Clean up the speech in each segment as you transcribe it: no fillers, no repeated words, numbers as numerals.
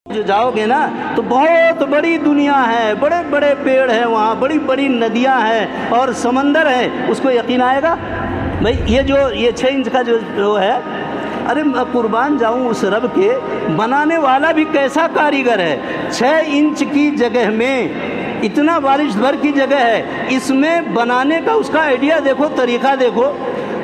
जो जाओगे ना तो बहुत बड़ी दुनिया है, बड़े बड़े पेड़ हैं वहाँ, बड़ी बड़ी नदियाँ हैं और समंदर है। उसको यकीन आएगा भाई ये 6 इंच का जो है, अरे मैं कुर्बान जाऊँ उस रब के, बनाने वाला भी कैसा कारीगर है। 6 इंच की जगह में इतना बारिश भर की जगह है, इसमें बनाने का उसका आइडिया देखो, तरीक़ा देखो।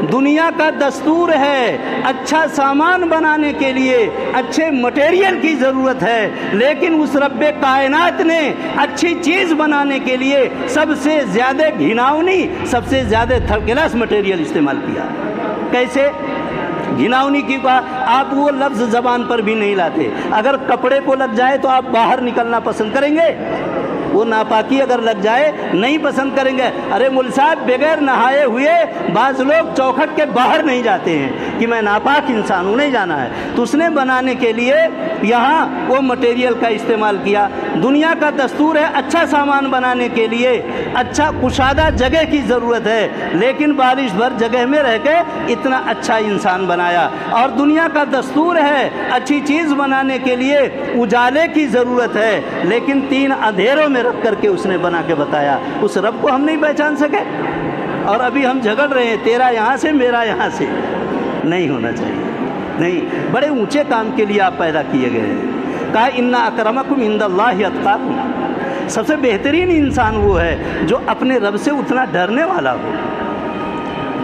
दुनिया का दस्तूर है अच्छा सामान बनाने के लिए अच्छे मटेरियल की ज़रूरत है, लेकिन उस रब्बे कायनात ने अच्छी चीज़ बनाने के लिए सबसे ज़्यादा घिनौनी, सबसे ज़्यादा थर्ड क्लास मटेरियल इस्तेमाल किया। कैसे घिनौनी की बात, आप वो लफ्ज़ ज़बान पर भी नहीं लाते। अगर कपड़े को लग जाए तो आप बाहर निकलना पसंद करेंगे, वो नापाकी अगर लग जाए नहीं पसंद करेंगे। अरे मुल साहब, बगैर नहाए हुए बाज़ लोग चौखट के बाहर नहीं जाते हैं कि मैं नापाक इंसान हूँ, नहीं जाना है। तो उसने बनाने के लिए यहाँ वो मटेरियल का इस्तेमाल किया। दुनिया का दस्तूर है अच्छा सामान बनाने के लिए अच्छा कुशादा जगह की ज़रूरत है, लेकिन बारिश भर जगह में रह के इतना अच्छा इंसान बनाया। और दुनिया का दस्तूर है अच्छी चीज़ बनाने के लिए उजाले की ज़रूरत है, लेकिन 3 अंधेरों में रख करके उसने बना के बताया। उस रब को हम नहीं पहचान सके और अभी हम झगड़ रहे हैं, तेरा यहाँ से मेरा यहाँ से। नहीं होना चाहिए, नहीं। बड़े ऊंचे काम के लिए आप पैदा किए गए हैं। कहा इन्ना अकरमकुम इंदल्लाहि अत्काकुम, सबसे बेहतरीन इंसान वो है जो अपने रब से उतना डरने वाला हो।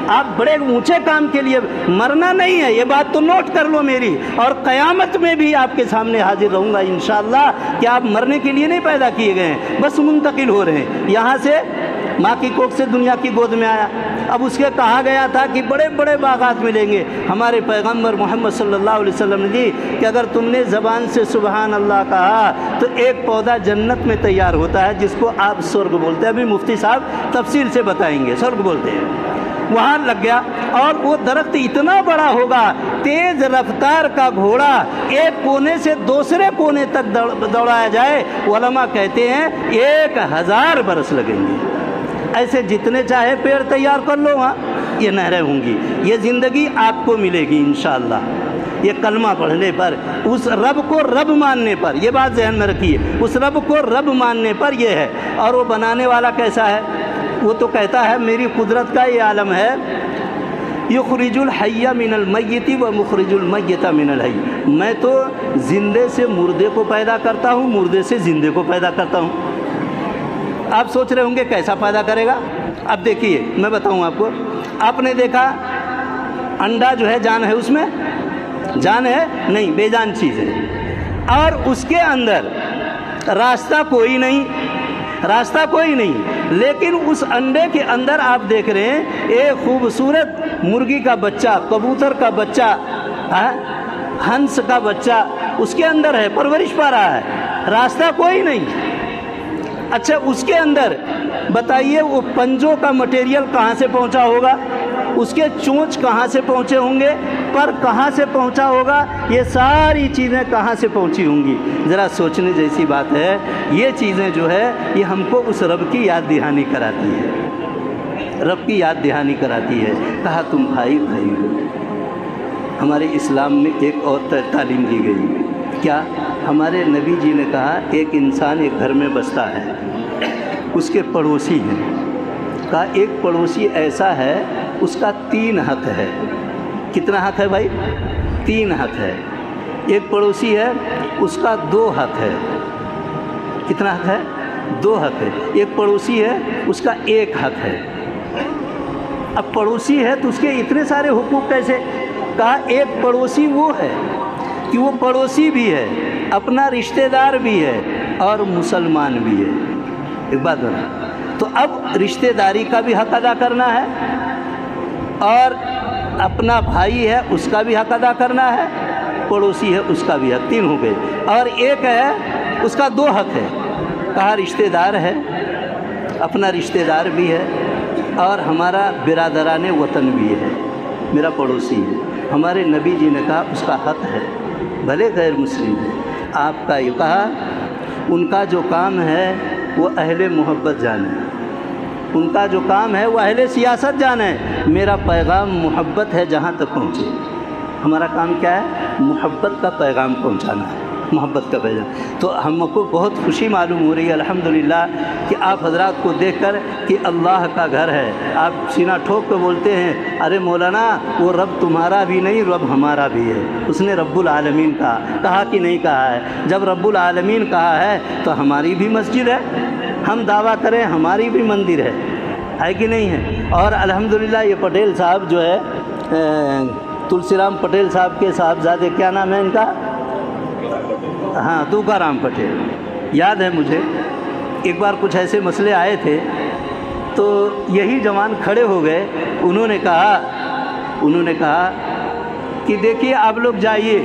आप बड़े ऊंचे काम के लिए, मरना नहीं है, ये बात तो नोट कर लो मेरी, और क़यामत में भी आपके सामने हाजिर रहूँगा इंशाअल्लाह कि आप मरने के लिए नहीं पैदा किए गए हैं, बस मुंतकिल हो रहे हैं। यहाँ से माँ की कोख से दुनिया की गोद में आया। अब उसके कहा गया था कि बड़े बड़े बागात मिलेंगे। हमारे पैगम्बर मोहम्मद सल्लल्लाहु अलैहि वसल्लम ने जी कि अगर तुमने ज़बान से सुबहान अल्लाह कहा तो एक पौधा जन्नत में तैयार होता है जिसको आप स्वर्ग बोलते हैं। अभी मुफ्ती साहब तफसील से बताएंगे, स्वर्ग बोलते हैं। वहाँ लग गया और वो दरख्त इतना बड़ा होगा, तेज़ रफ्तार का घोड़ा एक कोने से दूसरे कोने तक दौड़ाया जाए, उलमा कहते हैं 1000 बरस लगेंगे। ऐसे जितने चाहे पेड़ तैयार कर लो, वहाँ ये नहरें होंगी। ये ज़िंदगी आपको मिलेगी इंशाअल्लाह। ये कलमा पढ़ने पर, उस रब को रब मानने पर, ये बात ज़हन में रखिए, उस रब को रब मानने पर ये है। और वो बनाने वाला कैसा है? वो तो कहता है मेरी कुदरत का ये आलम है, युखरिजुल हय्य मिनल मय्यति व मुखरिजुल मय्यता मिनल हय्य। मैं तो ज़िंदे से मुर्दे को पैदा करता हूँ, मुर्दे से ज़िंदे को पैदा करता हूँ। आप सोच रहे होंगे कैसा पैदा करेगा? अब देखिए मैं बताऊँ आपको। आपने देखा अंडा जो है जान है, उसमें जान है नहीं, बेजान चीज़ है। और उसके अंदर रास्ता कोई नहीं, रास्ता कोई नहीं, लेकिन उस अंडे के अंदर आप देख रहे हैं एक खूबसूरत मुर्गी का बच्चा, कबूतर का बच्चा, हंस का बच्चा उसके अंदर है, परवरिश पा रहा है, रास्ता कोई नहीं। अच्छा, उसके अंदर बताइए वो पंजों का मटेरियल कहाँ से पहुँचा होगा, उसके चोंच कहाँ से पहुँचे होंगे, पर कहाँ से पहुँचा होगा, ये सारी चीज़ें कहाँ से पहुँची होंगी। ज़रा सोचने जैसी बात है। ये चीज़ें जो है ये हमको उस रब की याद दहानी कराती है, रब की याद दहानी कराती है। कहा तुम भाई भाई हो। हमारे इस्लाम में एक और तालीम दी गई, क्या? हमारे नबी जी ने कहा एक इंसान एक घर में बसता है, उसके पड़ोसी हैं। कहा एक पड़ोसी ऐसा है उसका 3 हक़ है। कितना हक़ है भाई? 3 हक़ है। एक पड़ोसी है उसका 2 हक़ है। कितना हक़ है? 2 हक़ है। एक पड़ोसी है उसका 1 हक़ है। अब पड़ोसी है तो उसके इतने सारे हुकूक कैसे? कहा एक पड़ोसी वो है कि वो पड़ोसी भी है, अपना रिश्तेदार भी है और मुसलमान भी है। एक बात बना, तो अब रिश्तेदारी का भी हक़ अदा करना है और अपना भाई है उसका भी हक़ अदा करना है, पड़ोसी है उसका भी हक़, 3 हो गए। और एक है उसका 2 हक़ है। कहा रिश्तेदार है, अपना रिश्तेदार भी है और हमारा बिरादराने वतन भी है, मेरा पड़ोसी है। हमारे नबी जी ने कहा उसका हक़ है, भले गैर मुस्लिम है। आपका ये कहा उनका जो काम है वो अहले मोहब्बत जाने, उनका जो काम है वो अहले सियासत जाने। मेरा पैगाम मोहब्बत है जहाँ तक पहुँचे। हमारा काम क्या है? मोहब्बत का पैगाम पहुँचाना है। मोहब्बत का पैगाम। तो हमको बहुत खुशी मालूम हो रही है अल्हम्दुलिल्लाह कि आप हजरात को देखकर कि अल्लाह का घर है। आप सीना ठोक कर बोलते हैं, अरे मौलाना वो रब तुम्हारा भी नहीं, रब हमारा भी है। उसने रब्बुल आलमीन कहा कि नहीं कहा है? जब रब्बुल आलमीन कहा है तो हमारी भी मस्जिद है, हम दावा करें हमारी भी मंदिर है कि नहीं है? और अल्हम्दुलिल्लाह ये पटेल साहब जो है तुलसीराम पटेल साहब के साहबजादे, क्या नाम है इनका? हाँ, तुकाराम पटेल। याद है मुझे एक बार कुछ ऐसे मसले आए थे तो यही जवान खड़े हो गए। उन्होंने कहा कि देखिए आप लोग जाइए,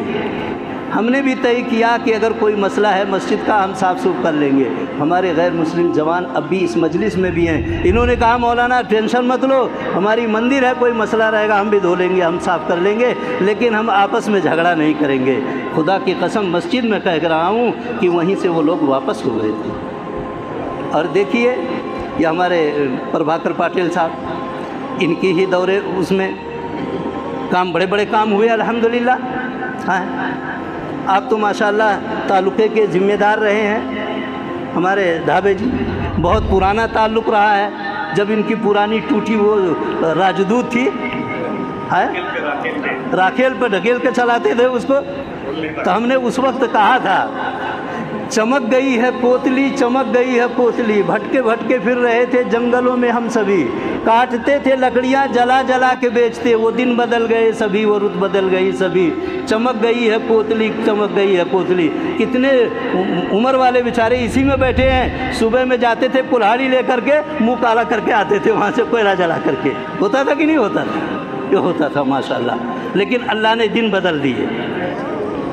हमने भी तय किया कि अगर कोई मसला है मस्जिद का हम साफ़ सूफ कर लेंगे। हमारे गैर मुस्लिम जवान अब भी इस मजलिस में भी हैं। इन्होंने कहा मौलाना टेंशन मत लो, हमारी मंदिर है, कोई मसला रहेगा हम भी धो लेंगे, हम साफ़ कर लेंगे, लेकिन हम आपस में झगड़ा नहीं करेंगे। खुदा की कसम मस्जिद में कह रहा हूँ कि वहीं से वो लोग वापस हो गए थे। और देखिए ये हमारे प्रभाकर पाटिल साहब, इनकी ही दौरे उसमें काम, बड़े बड़े काम हुए अल्हम्दुलिल्लाह। हाँ, आप तो माशाल्लाह ताल्लुक़े के ज़िम्मेदार रहे हैं। हमारे धाबे जी, बहुत पुराना ताल्लुक़ रहा है। जब इनकी पुरानी टूटी वो राजदूत थी, है राखेल पर ढकेल के चलाते थे उसको, तो हमने उस वक्त कहा था चमक गई है पोतली, चमक गई है पोतली, भटके भटके फिर रहे थे जंगलों में हम सभी, काटते थे लकड़ियाँ जला जला के बेचते, वो दिन बदल गए सभी, वो रुत बदल गई सभी, चमक गई है पोतली, चमक गई है पोतली। कितने उम्र वाले बेचारे इसी में बैठे हैं, सुबह में जाते थे कुल्हाड़ी लेकर के, मुंह काला करके आते थे वहाँ से कोयला जला करके। होता था कि नहीं होता था? ये होता था माशाल्लाह। लेकिन अल्लाह ने दिन बदल दिए,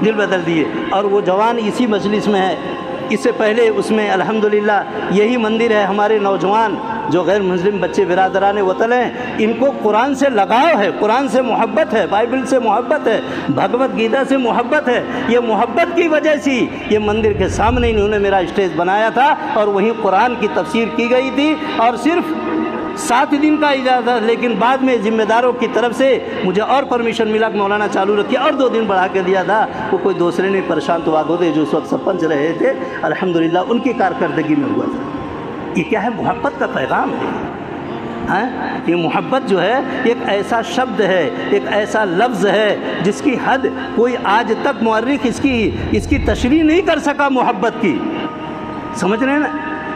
दिल बदल दिए। और वो जवान इसी मजलिस में है। इससे पहले उसमें अल्हम्दुलिल्लाह यही मंदिर है। हमारे नौजवान जो गैर मुस्लिम बच्चे बिरादरान वतन हैं, इनको कुरान से लगाव है, कुरान से मोहब्बत है, बाइबल से मोहब्बत है, भगवत गीता से मोहब्बत है। ये मोहब्बत की वजह से ये मंदिर के सामने इन्होंने मेरा स्टेज बनाया था और वहीं कुरान की तफसीर की गई थी। और सिर्फ 7 दिन का इजाज़त, लेकिन बाद में ज़िम्मेदारों की तरफ से मुझे और परमिशन मिला कि मौलाना चालू रखिए, और 2 दिन बढ़ा के दिया था। वो कोई दूसरे ने प्रशांत वागोदे जो उस वक्त सरपंच रहे थे, अल्हम्दुलिल्लाह उनकी कारकर्दगी में हुआ था। ये क्या है? मोहब्बत का पैगाम है। हैं? ये मोहब्बत जो है एक ऐसा शब्द है, एक ऐसा लफ्ज़ है जिसकी हद कोई आज तक मुअर्रिख इसकी तशरीह नहीं कर सका मोहब्बत की। समझ रहे हैं ना?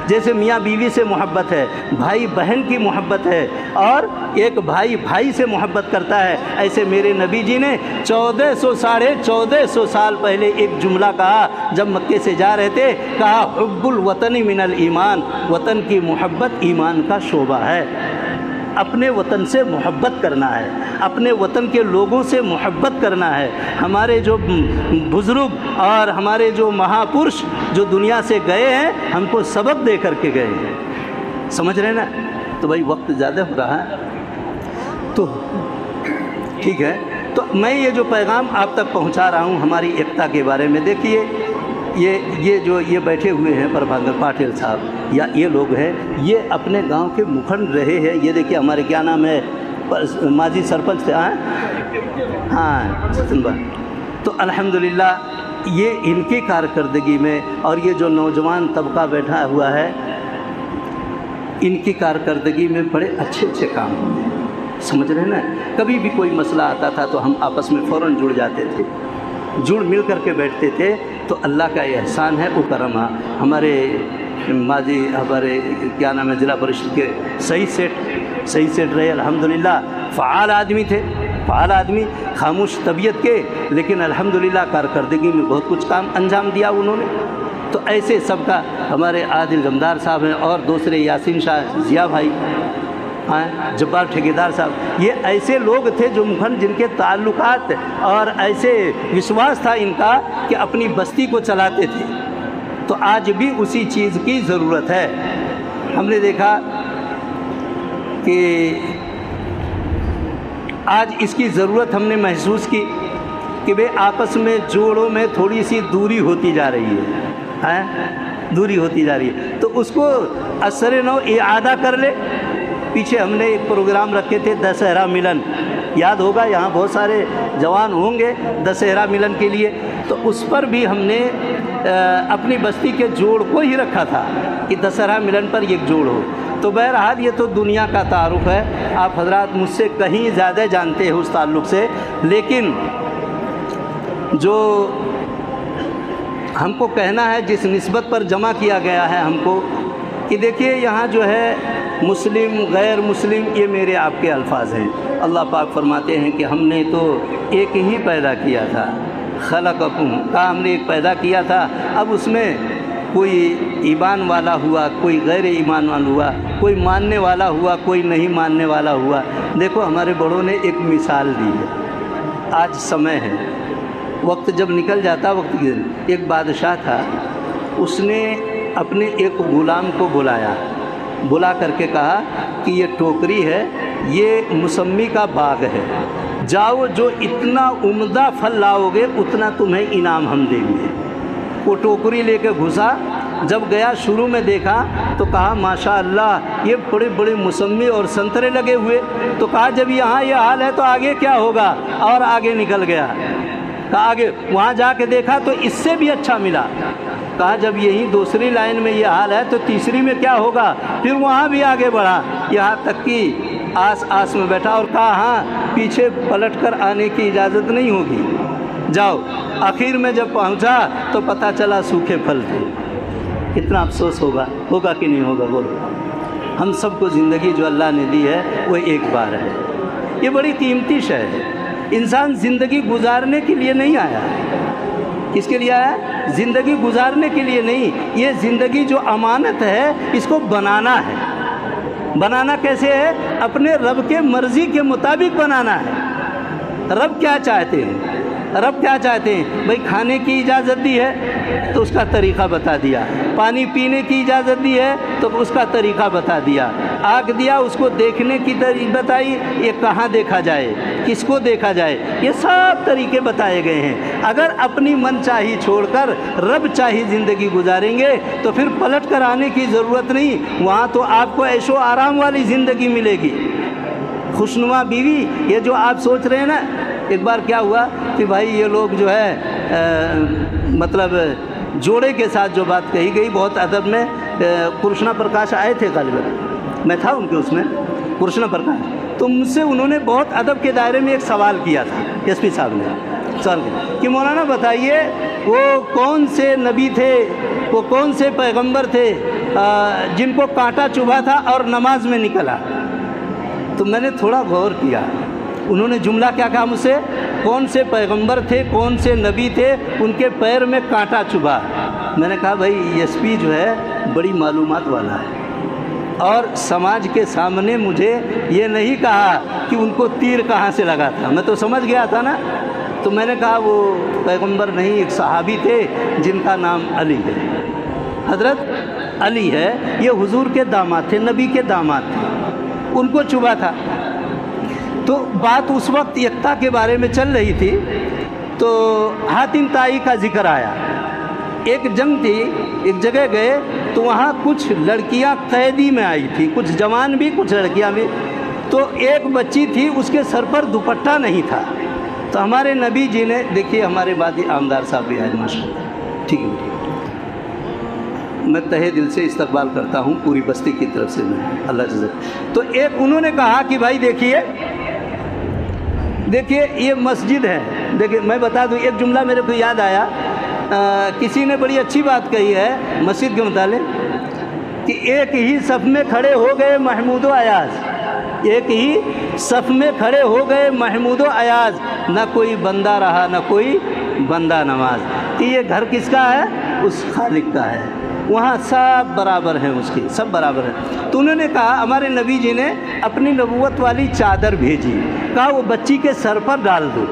जैसे मियाँ बीवी से मोहब्बत है, भाई बहन की मोहब्बत है, और एक भाई भाई से मोहब्बत करता है, ऐसे मेरे नबी जी ने 1400 साल पहले एक जुमला कहा जब मक्के से जा रहे थे। कहा हुब्बुल वतनी मिनल ईमान, वतन की मोहब्बत ईमान का शोबा है। अपने वतन से मोहब्बत करना है, अपने वतन के लोगों से मोहब्बत करना है। हमारे जो बुज़ुर्ग और हमारे जो महापुरुष जो दुनिया से गए हैं, हमको सबक दे करके गए हैं। समझ रहे हैं ना? तो भाई वक्त ज़्यादा हो रहा है, तो ठीक है। तो मैं ये जो पैगाम आप तक पहुंचा रहा हूं हमारी एकता के बारे में, देखिए ये जो ये बैठे हुए हैं प्रभाकर पाटिल साहब या ये लोग हैं, ये अपने गांव के मुखंड रहे हैं। ये देखिए हमारे क्या नाम है, माजी सरपंच थे, हाँ सचिन। तो अल्हम्दुलिल्लाह ये इनकी कारकर्दगी में, और ये जो नौजवान तबका बैठा हुआ है, इनकी कारकर्दगी में बड़े अच्छे अच्छे काम हुए। समझ रहे हैं ना? कभी भी कोई मसला आता था तो हम आपस में फ़ौरन जुड़ जाते थे, जुड़ मिल कर के बैठते थे। तो अल्लाह का एहसान है, वो करम है। हमारे माजी हमारे क्या नाम है ज़िला परिषद के सही सेठ रहे, अल्हम्दुलिल्लाह फ़ाल आदमी थे, फ़ाल आदमी, खामोश तबीयत के, लेकिन अल्हम्दुलिल्लाह कारकर्दगी में बहुत कुछ काम अंजाम दिया उन्होंने। तो ऐसे सबका हमारे आदिल जमदार साहब हैं, और दूसरे यासीन शाह ज़िया भाई, हाँ जब्बार ठेकेदार साहब, ये ऐसे लोग थे जो मुखंड जिनके ताल्लुकात और ऐसे विश्वास था इनका कि अपनी बस्ती को चलाते थे। तो आज भी उसी चीज़ की ज़रूरत है। हमने देखा कि आज इसकी ज़रूरत हमने महसूस की कि वे आपस में जोड़ों में थोड़ी सी दूरी होती जा रही है, दूरी होती जा रही है। तो उसको असर नौ इआदा कर ले। पीछे हमने एक प्रोग्राम रखे थे दशहरा मिलन, याद होगा, यहाँ बहुत सारे जवान होंगे दशहरा मिलन के लिए। तो उस पर भी हमने अपनी बस्ती के जोड़ को ही रखा था कि दशहरा मिलन पर एक जोड़ हो। तो बहरहाल ये तो दुनिया का तारुफ है, आप हजरात मुझसे कहीं ज़्यादा जानते हैं उस ताल्लुक़ से, लेकिन जो हमको कहना है जिस निस्बत पर जमा किया गया है हमको कि देखिए यहाँ जो है मुस्लिम गैर मुस्लिम ये मेरे आपके अल्फाज हैं। अल्लाह पाक फरमाते हैं कि हमने तो एक ही पैदा किया था, खलक़कुम का हमने एक पैदा किया था। अब उसमें कोई ईमान वाला हुआ, कोई गैर ईमान वाला हुआ, कोई मानने वाला हुआ, कोई नहीं मानने वाला हुआ। देखो हमारे बड़ों ने एक मिसाल दी है, आज समय है, वक्त जब निकल जाता वक्त। एक बादशाह था, उसने अपने एक ग़ुलाम को बुला करके कहा कि ये टोकरी है, ये मौसमी का बाग है, जाओ जो इतना उम्दा फल लाओगे उतना तुम्हें इनाम हम देंगे। वो टोकरी लेके घुसा, जब गया शुरू में देखा तो कहा माशाअल्लाह ये बड़े बड़े मौसमी और संतरे लगे हुए। तो कहा जब यहाँ ये हाल है तो आगे क्या होगा, और आगे निकल गया। कहा आगे वहाँ जाके देखा तो इससे भी अच्छा मिला। कहा जब यही दूसरी लाइन में ये हाल है तो तीसरी में क्या होगा, फिर वहाँ भी आगे बढ़ा, यहाँ तक कि आस में बैठा और कहा हाँ पीछे पलट कर आने की इजाज़त नहीं होगी, जाओ। आखिर में जब पहुँचा तो पता चला सूखे फल थे। कितना अफसोस होगा कि नहीं होगा बोलो। हम सबको ज़िंदगी जो अल्लाह ने दी है वो एक बार है, ये बड़ी कीमती शय है। इंसान ज़िंदगी गुजारने के लिए नहीं आया, किसके लिए आया? ज़िंदगी गुजारने के लिए नहीं, ये ज़िंदगी जो अमानत है इसको बनाना है। बनाना कैसे है? अपने रब के मर्ज़ी के मुताबिक बनाना है। रब क्या चाहते हैं? रब क्या चाहते हैं? भाई खाने की इजाज़त दी है तो उसका तरीक़ा बता दिया, पानी पीने की इजाज़त दी है तो उसका तरीक़ा बता दिया, आग दिया उसको देखने की तरीक़ बताई, ये कहाँ देखा जाए, किसको देखा जाए, ये सब तरीक़े बताए गए हैं। अगर अपनी मनचाही छोड़कर रब चाही ज़िंदगी गुजारेंगे तो फिर पलट कर आने की ज़रूरत नहीं, वहाँ तो आपको ऐशो आराम वाली ज़िंदगी मिलेगी, खुशनुमा बीवी। ये जो आप सोच रहे हैं ना, एक बार क्या हुआ कि भाई ये लोग जो है मतलब जोड़े के साथ जो बात कही गई, बहुत अदब में कृष्णा प्रकाश आए थे, गालिबन मैं था उनके उसमें, कृष्णा प्रकाश, तो मुझसे उन्होंने बहुत अदब के दायरे में एक सवाल किया था, एसपी साहब ने सवाल किया कि मौलाना बताइए वो कौन से नबी थे, वो कौन से पैगंबर थे जिनको कांटा चुभा था और नमाज में निकला। तो मैंने थोड़ा गौर किया, उन्होंने जुमला क्या कहा मुझसे, कौन से पैगंबर थे, कौन से नबी थे उनके पैर में कांटा चुभा। मैंने कहा भाई एसपी जो है बड़ी मालूमात वाला है, और समाज के सामने मुझे ये नहीं कहा कि उनको तीर कहाँ से लगा था, मैं तो समझ गया था ना। तो मैंने कहा वो पैगंबर नहीं, एक सहाबी थे जिनका नाम अली है, हज़रत अली है, ये हुजूर के दामाद थे, नबी के दामाद थे, उनको चुभा था। तो बात उस वक्त यक्ता के बारे में चल रही थी, तो हातिम ताई का जिक्र आया। एक जंग थी, एक जगह गए तो वहाँ कुछ लड़कियाँ कैदी में आई थी, कुछ जवान भी कुछ लड़कियाँ भी। तो एक बच्ची थी, उसके सर पर दुपट्टा नहीं था। तो हमारे नबी जी ने, देखिए हमारे बाद आमदार साहब भी आए माशाल्लाह, ठीक है, मैं तहे दिल से इस्तकबाल करता हूँ पूरी बस्ती की तरफ से, मैं अल्लाह जज़ा। तो एक उन्होंने कहा कि भाई देखिए ये मस्जिद है। देखिए मैं बता दूँ, एक जुमला मेरे को याद आया, किसी ने बड़ी अच्छी बात कही है मस्जिद के मुतालिक कि एक ही सफ़ में खड़े हो गए महमूद व अयाज़, एक ही सफ़ में खड़े हो गए महमूद व अयाज़, ना कोई बंदा रहा ना कोई बंदा नमाज। कि ये घर किसका है? उस खालिक का है, वहाँ सब बराबर हैं, उसकी सब बराबर हैं। तो उन्होंने कहा, हमारे नबी जी ने अपनी नबूवत वाली चादर भेजी, कहा वो बच्ची के सर पर डाल दो।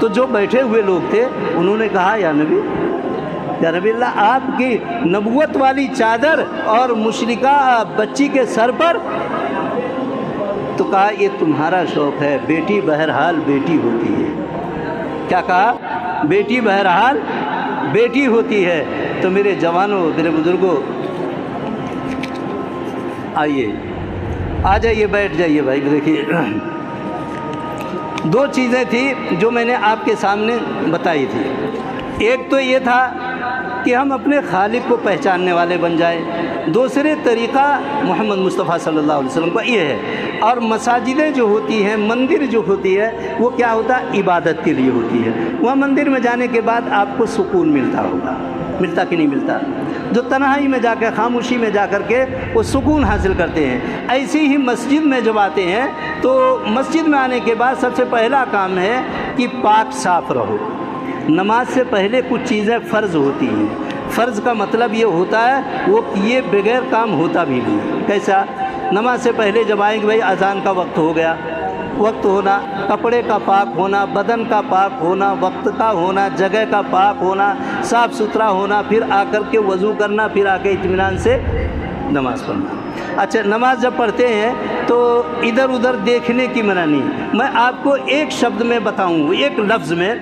तो जो बैठे हुए लोग थे उन्होंने कहा या नबी अल्लाह, आपकी नबूवत वाली चादर और मुशरिका बच्ची के सर पर। तो कहा ये तुम्हारा शौक़ है, बेटी बहरहाल बेटी होती है। क्या कहा? बेटी बहरहाल बेटी होती है। तो मेरे जवानों, मेरे बुज़ुर्गों, आइए आ जाइए, बैठ जाइए भाई। देखिए दो चीज़ें थी जो मैंने आपके सामने बताई थी। एक तो ये था कि हम अपने खालिक को पहचानने वाले बन जाएं। दूसरे तरीक़ा मोहम्मद मुस्तफ़ा सल्लल्लाहु अलैहि वसल्लम का ये है। और मसाजिदें जो होती हैं, मंदिर जो होती है, वो क्या होता है? इबादत के लिए होती है। वहाँ मंदिर में जाने के बाद आपको सुकून मिलता होगा, मिलता कि नहीं मिलता? जो तन्हाई में जाकर, खामोशी में जा कर के वो सुकून हासिल करते हैं। ऐसी ही मस्जिद में जब आते हैं तो मस्जिद में आने के बाद सबसे पहला काम है कि पाक साफ़ रहो। नमाज से पहले कुछ चीज़ें फ़र्ज़ होती हैं। फ़र्ज़ का मतलब ये होता है वो किए बगैर काम होता भी नहीं। कैसा? नमाज से पहले जब आएंगे, भाई अज़ान का वक्त हो गया, वक्त होना, कपड़े का पाक होना, बदन का पाक होना, वक्त का होना, जगह का पाक होना, साफ़ सुथरा होना, फिर आकर के वज़ू करना, फिर आके इत्मीनान से नमाज़ पढ़ना। अच्छा, नमाज जब पढ़ते हैं तो इधर उधर देखने की मना नहीं। मैं आपको एक शब्द में बताऊँ, एक लफ्ज़ में,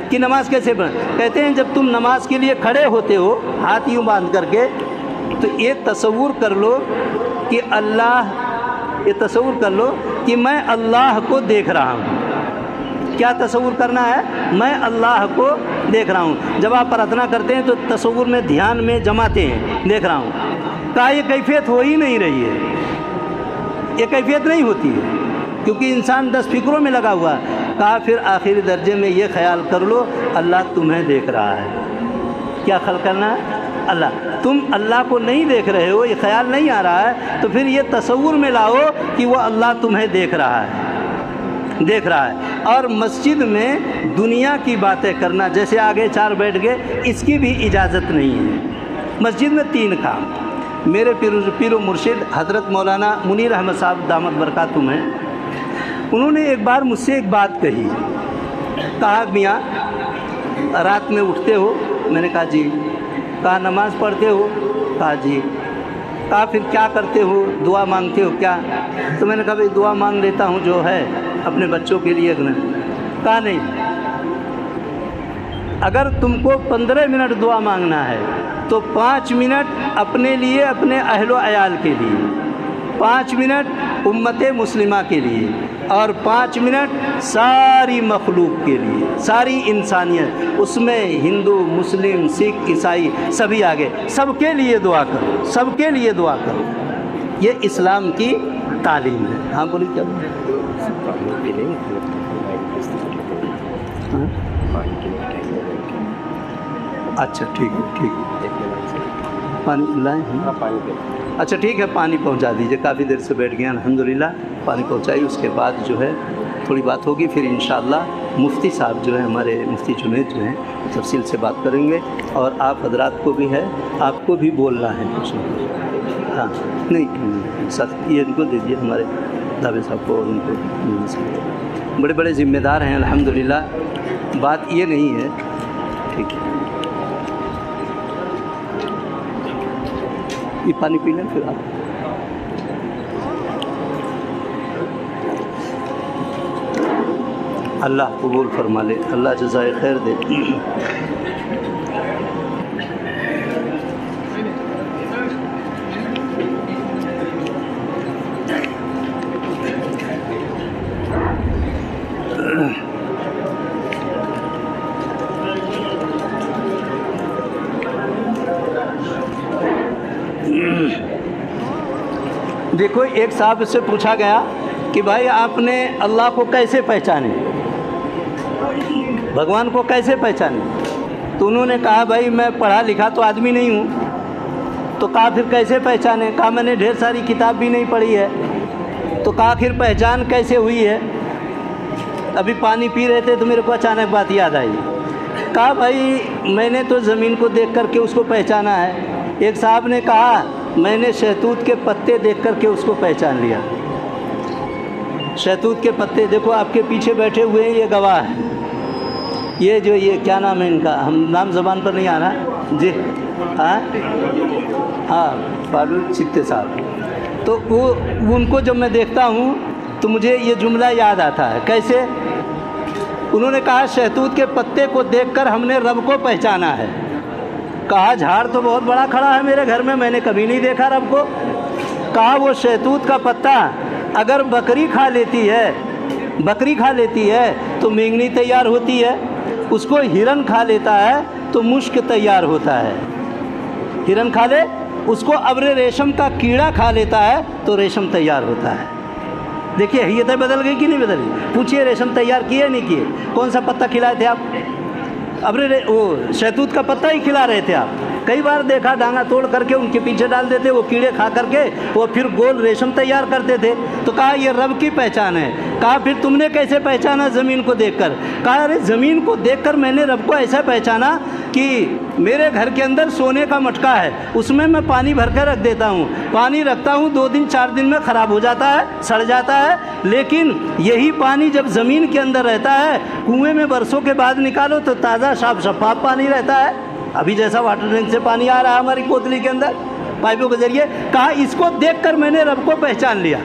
कि नमाज कैसे पढ़। कहते हैं जब तुम नमाज के लिए खड़े होते हो हाथ यूँ बांध करके, तो ये तसव्वुर कर लो कि ये तसव्वुर कर लो कि मैं अल्लाह को देख रहा हूँ। क्या तसव्वुर करना है? मैं अल्लाह को देख रहा हूँ। जब आप प्रार्थना करते हैं तो तसव्वुर में, ध्यान में जमाते हैं, देख रहा हूँ। कहा ये कैफियत हो ही नहीं रही है, ये कैफियत नहीं होती है, क्योंकि इंसान 10 फिक्रों में लगा हुआ है। कहा फिर आखिरी दर्जे में ये ख्याल कर लो अल्लाह तुम्हें देख रहा है। क्या ख्याल करना है? अल्लाह। तुम अल्लाह को नहीं देख रहे हो, ये ख्याल नहीं आ रहा है, तो फिर ये तसव्वुर में लाओ कि वो अल्लाह तुम्हें देख रहा है। और मस्जिद में दुनिया की बातें करना, जैसे आगे 4 बैठ गए, इसकी भी इजाज़त नहीं है। मस्जिद में 3 काम। मेरे पीर मुर्शिद हज़रत मौलाना मुनीर अहमद साहब दामत बरकातुहू हैं, उन्होंने एक बार मुझसे एक बात कही। कहा मियाँ रात में उठते हो? मैंने कहा जी। कहा नमाज़ पढ़ते हो? कहा जी। कहा फिर क्या करते हो? दुआ मांगते हो क्या? तो मैंने कहा भाई दुआ मांग लेता हूँ जो है अपने बच्चों के लिए। कहा नहीं, अगर तुमको 15 मिनट दुआ मांगना है तो 5 मिनट अपने लिए, अपने अहलो अयाल के लिए, 5 मिनट उम्मत मुस्लिमा के लिए, और 5 मिनट सारी मखलूक के लिए, सारी इंसानियत, उसमें हिंदू, मुस्लिम, सिख, ईसाई सभी आगे, सबके लिए दुआ करो, सबके लिए दुआ करो। ये इस्लाम की तालीम है। हाँ बोलिए, क्या बोले? अच्छा ठीक है, पानी लाएँ? अच्छा ठीक है, पानी पहुंचा दीजिए। काफ़ी देर से बैठ गए, अल्हम्दुलिल्लाह पानी पहुंचाई। उसके बाद जो है थोड़ी बात होगी, फिर इंशाअल्लाह मुफ्ती साहब जो है, हमारे मुफ्ती जुनैद जो हैं, तफसील से बात करेंगे। और आप हजरात को भी है, आपको भी बोलना है कुछ ना कुछ। हाँ नहीं, सर ये इनको दीजिए, हमारे दावे साहब को, और उनको। बड़े बड़े ज़िम्मेदार हैं अल्हम्दुलिल्लाह, बात ये नहीं है। ठीक है, ये पानी पी लें फिर आप। अल्लाह कबूल फरमा ले, अल्लाह जज़ाए खैर दे। देखो, एक साहब से पूछा गया कि भाई आपने अल्लाह को कैसे पहचाने, भगवान को कैसे पहचाने? तो उन्होंने कहा भाई मैं पढ़ा लिखा तो आदमी नहीं हूँ। तो कहा फिर कैसे पहचाने? कहा मैंने ढेर सारी किताब भी नहीं पढ़ी है। तो कहा फिर पहचान कैसे हुई है? अभी पानी पी रहे थे तो मेरे को अचानक बात याद आई। कहा भाई मैंने तो ज़मीन को देख करके उसको पहचाना है। एक साहब ने कहा मैंने शहतूत के पत्ते देख करके उसको पहचान लिया। शहतूत के पत्ते देखो, आपके पीछे बैठे हुए हैं, ये गवाह है। ये जो ये क्या नाम है इनका, हम नाम ज़बान पर नहीं आ रहा जी। हाँ फारूक चित्ते साहब। तो वो उनको जब मैं देखता हूँ तो मुझे ये जुमला याद आता है। कैसे? उन्होंने कहा शहतूत के पत्ते को देखकर हमने रब को पहचाना है। कहा झाड़ तो बहुत बड़ा खड़ा है मेरे घर में, मैंने कभी नहीं देखा रब को। कहा वो शहतूत का पत्ता अगर बकरी खा लेती है, बकरी खा लेती है तो मेंगनी तैयार होती है, उसको हिरन खा लेता है तो मुश्क तैयार होता है। हिरन खा ले, उसको अब्र रेशम का कीड़ा खा लेता है तो रेशम तैयार होता है। देखिए हैयतें बदल गई कि नहीं बदली? पूछिए रेशम तैयार किए नहीं किए? कौन सा पत्ता खिलाए थे आप? वो शहतूत का पत्ता ही खिला रहे थे आप। कई बार देखा डांगा तोड़ करके उनके पीछे डाल देते, वो कीड़े खा करके वो फिर गोल रेशम तैयार करते थे। तो कहा ये रब की पहचान है। कहा फिर तुमने कैसे पहचाना? ज़मीन को देखकर। कहा अरे ज़मीन को देखकर मैंने रब को ऐसा पहचाना कि मेरे घर के अंदर सोने का मटका है, उसमें मैं पानी भर कर रख देता हूँ, पानी रखता हूँ 2 दिन 4 दिन में ख़राब हो जाता है, सड़ जाता है, लेकिन यही पानी जब ज़मीन के अंदर रहता है, कुएं में बरसों के बाद निकालो तो ताज़ा साफ शफाफ पानी रहता है। अभी जैसा वाटर टैंक से पानी आ रहा है हमारी कोतली के अंदर पाइपों के जरिए। कहा इसको देखकर मैंने रब को पहचान लिया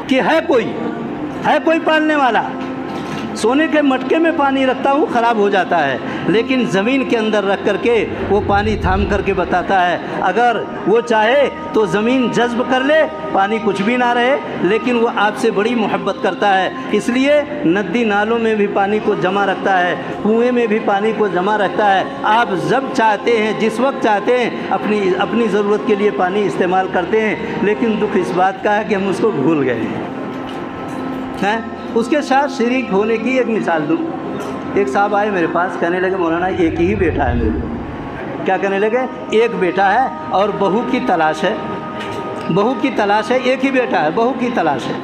कि है कोई पालने वाला। सोने के मटके में पानी रखता हूँ, ख़राब हो जाता है, लेकिन ज़मीन के अंदर रख करके वो पानी थाम करके बताता है। अगर वो चाहे तो ज़मीन जज्ब कर ले, पानी कुछ भी ना रहे, लेकिन वो आपसे बड़ी मोहब्बत करता है। इसलिए नदी नालों में भी पानी को जमा रखता है, कुएं में भी पानी को जमा रखता है। आप जब चाहते हैं, जिस वक्त चाहते हैं, अपनी ज़रूरत के लिए पानी इस्तेमाल करते हैं। लेकिन दुख इस बात का है कि हम उसको भूल गए हैं। उसके साथ शरीक होने की एक मिसाल दूँ। एक साहब आए मेरे पास, कहने लगे मौलाना एक ही बेटा है मेरे को। क्या कहने लगे? एक बेटा है और बहू की तलाश है, बहू की तलाश है, एक ही बेटा है, बहू की तलाश है।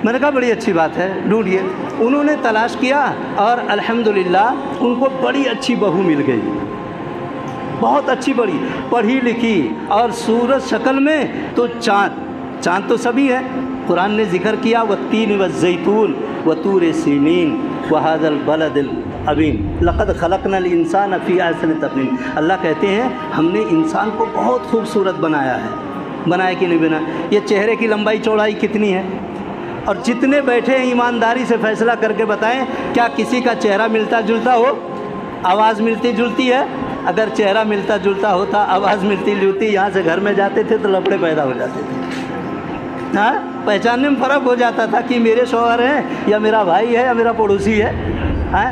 मैंने कहा बड़ी अच्छी बात है, ढूंढिए। उन्होंने तलाश किया और अल्हम्दुलिल्लाह उनको बड़ी अच्छी बहू मिल गई, बहुत अच्छी, बड़ी पढ़ी लिखी, और सूरज शक्ल में तो चाँद तो सभी है। कुरान ने जिक्र किया वत्तीन वज़्ज़ैतून वतूर सीनीन वहादल बलदिल अमीन लक़द खलक़नल इंसान फ़ी अहसनि तक़वीम। अल्लाह कहते हैं हमने इंसान को बहुत खूबसूरत बनाया है। बनाया कि नहीं बनाया? ये चेहरे की लंबाई चौड़ाई कितनी है? और जितने बैठे हैं ईमानदारी से फ़ैसला करके बताएं, क्या किसी का चेहरा मिलता जुलता हो? आवाज़ मिलती जुलती है? अगर चेहरा मिलता जुलता होता, आवाज़ मिलती जुलती, यहाँ से घर में जाते थे तो लफड़े पैदा हो जाते थे। हाँ, पहचानने में फ़र्क हो जाता था कि मेरे शौहर हैं या मेरा भाई है या मेरा पड़ोसी है। हाँ,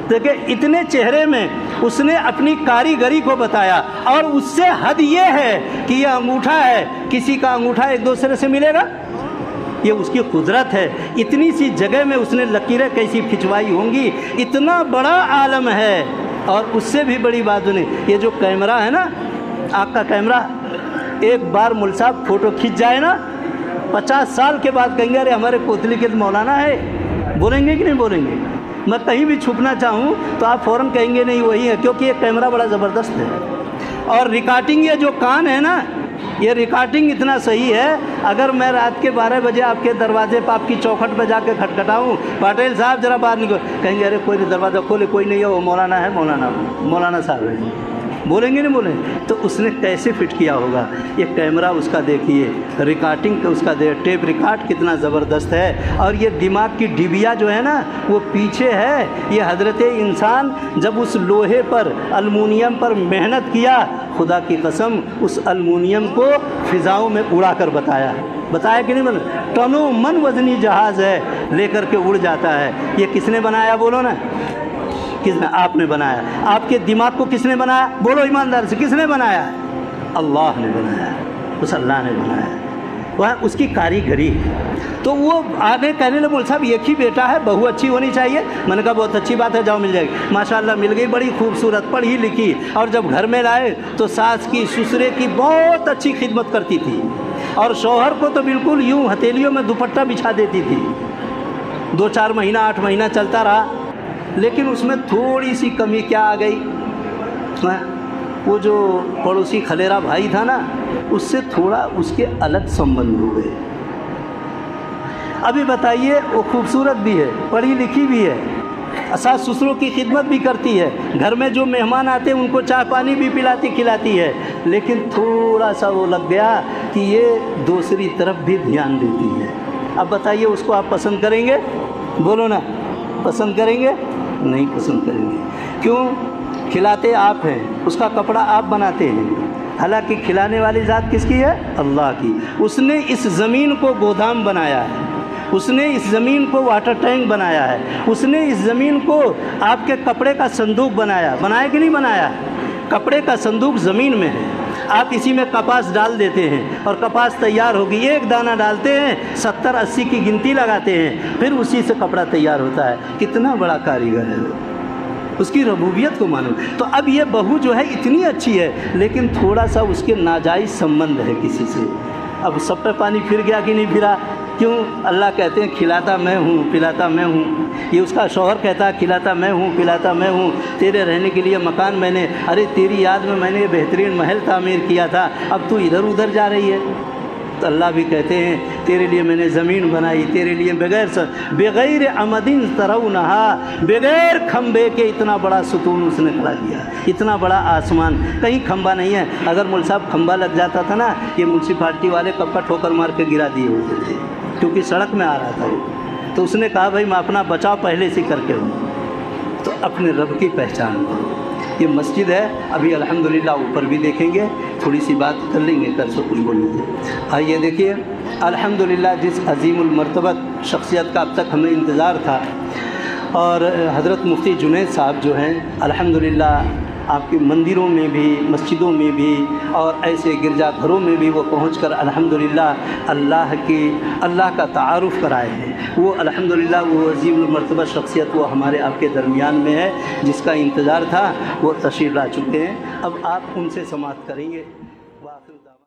देखिए इतने चेहरे में उसने अपनी कारीगरी को बताया। और उससे हद ये है कि ये अंगूठा है, किसी का अंगूठा एक दूसरे से मिलेगा? ये उसकी कुदरत है। इतनी सी जगह में उसने लकीरें कैसी खिंचवाई होंगी, इतना बड़ा आलम है। और उससे भी बड़ी बात उन्हें, ये जो कैमरा है ना, आपका कैमरा, एक बार मुल्ला साहब फ़ोटो खींच जाए ना, 50 साल के बाद कहेंगे अरे हमारे कोतली के मौलाना है। बोलेंगे कि नहीं बोलेंगे? मैं कहीं भी छुपना चाहूँ तो आप फ़ौरन कहेंगे नहीं वही है, क्योंकि ये कैमरा बड़ा ज़बरदस्त है। और रिकॉर्डिंग, ये जो कान है ना, ये रिकॉर्डिंग इतना सही है, अगर मैं रात के 12 बजे आपके दरवाजे पर आपकी चौखट पर जाके खटखटाऊँ, पटेल साहब ज़रा बाहर निकलो, कहेंगे अरे कोई दरवाज़ा खोले, कोई नहीं है, वो मौलाना है, मौलाना साहब है। बोलेंगे नहीं बोलेंगे? तो उसने कैसे फिट किया होगा ये कैमरा उसका, देखिए रिकॉर्डिंग उसका, टेप रिकॉर्ड कितना ज़बरदस्त है। और ये दिमाग की डिबिया जो है ना, वो पीछे है। ये हज़रत इंसान जब उस लोहे पर, अलमुनियम पर मेहनत किया, खुदा की कसम उस अलमुनियम को फ़िज़ाओं में उड़ा कर बताया कि नहीं? टनों मन वज़नी जहाज़ है, लेकर के उड़ जाता है। ये किसने बनाया बोलो ना? किसने? आपने बनाया। आपके दिमाग को किसने बनाया? बोलो ईमानदार से, किसने बनाया? अल्लाह ने बनाया, उस अल्लाह ने बनाया। वह उसकी कारीगरी। तो वो आगे कहने लगे बोल साहब एक ही बेटा है, बहू अच्छी होनी चाहिए। मैंने कहा बहुत अच्छी बात है, जाओ मिल जाएगी। माशाल्लाह मिल गई, बड़ी खूबसूरत, पढ़ी लिखी। और जब घर में लाए तो सास की, ससुरे की बहुत अच्छी खिदमत करती थी, और शौहर को तो बिल्कुल यूँ हथेलियों में दुपट्टा बिछा देती थी। 2-4 महीना, 8 महीना चलता रहा, लेकिन उसमें थोड़ी सी कमी क्या आ गई? वो जो पड़ोसी खलेरा भाई था ना, उससे थोड़ा उसके अलग संबंध हो गए। अभी बताइए, वो खूबसूरत भी है, पढ़ी लिखी भी है, सास ससुरों की खिदमत भी करती है, घर में जो मेहमान आते हैं उनको चाय पानी भी पिलाती खिलाती है, लेकिन थोड़ा सा वो लग गया कि ये दूसरी तरफ भी ध्यान देती है। अब बताइए उसको आप पसंद करेंगे? बोलो ना, पसंद करेंगे? नहीं पसंद करेंगे। क्यों? खिलाते आप हैं, उसका कपड़ा आप बनाते हैं, हालांकि खिलाने वाली ज़ात किसकी है? अल्लाह की। उसने इस ज़मीन को गोदाम बनाया है, उसने इस ज़मीन को वाटर टैंक बनाया है, उसने इस ज़मीन को आपके कपड़े का संदूक बनाया कि नहीं बनाया? कपड़े का संदूक ज़मीन में है, आप इसी में कपास डाल देते हैं और कपास तैयार होगी। एक दाना डालते हैं, 70-80 की गिनती लगाते हैं, फिर उसी से कपड़ा तैयार होता है। कितना बड़ा कारीगर है वो, उसकी रबूबियत को मानो। तो अब ये बहू जो है इतनी अच्छी है, लेकिन थोड़ा सा उसके नाजायज़ संबंध है किसी से। अब सब पे पानी फिर गया कि नहीं फिरा? क्यों? अल्लाह कहते हैं खिलाता मैं हूँ पिलाता मैं हूँ, ये उसका शौहर कहता है खिलाता मैं हूँ पिलाता मैं हूँ, तेरे रहने के लिए मकान मैंने, अरे तेरी याद में मैंने बेहतरीन महल तामीर किया था, अब तू इधर उधर जा रही है। तो अल्लाह भी कहते हैं तेरे लिए मैंने ज़मीन बनाई, तेरे लिए बग़ैर अमदिन तरौनहा, बग़ैर खम्बे के इतना बड़ा सुतून उसने खड़ा किया, इतना बड़ा आसमान, कहीं खम्बा नहीं है। अगर मुल साहब खम्बा लग जाता था ना, ये म्यूनसिपाल्टी वाले कब का ठोकर मार के गिरा दिए होते थे, क्योंकि सड़क में आ रहा था वो। तो उसने कहा भाई मैं अपना बचाव पहले से करके हूँ। तो अपने रब की पहचान करो। ये मस्जिद है, अभी अल्हम्दुलिल्लाह ऊपर भी देखेंगे, थोड़ी सी बात कर लेंगे, कर सो कुछ बोलेंगे। आइए देखिए, अल्हम्दुलिल्लाह जिस अज़ीमुल मर्तबत शख्सियत का अब तक हमें इंतज़ार था, और हज़रत मुफ्ती जुनैद साहब जो हैं अल्हम्दुलिल्लाह आपके मंदिरों में भी, मस्जिदों में भी और ऐसे गिरजाघरों में भी वो पहुंचकर अल्हम्दुलिल्लाह अल्लाह का तारुफ़ कराए हैं। वो अल्हम्दुलिल्लाह वो अज़ीमुल मर्तबा शख्सियत वो हमारे आपके दरमियान में है, जिसका इंतज़ार था, वो तशरीफ़ ला चुके हैं। अब आप उनसे समाअत करेंगे।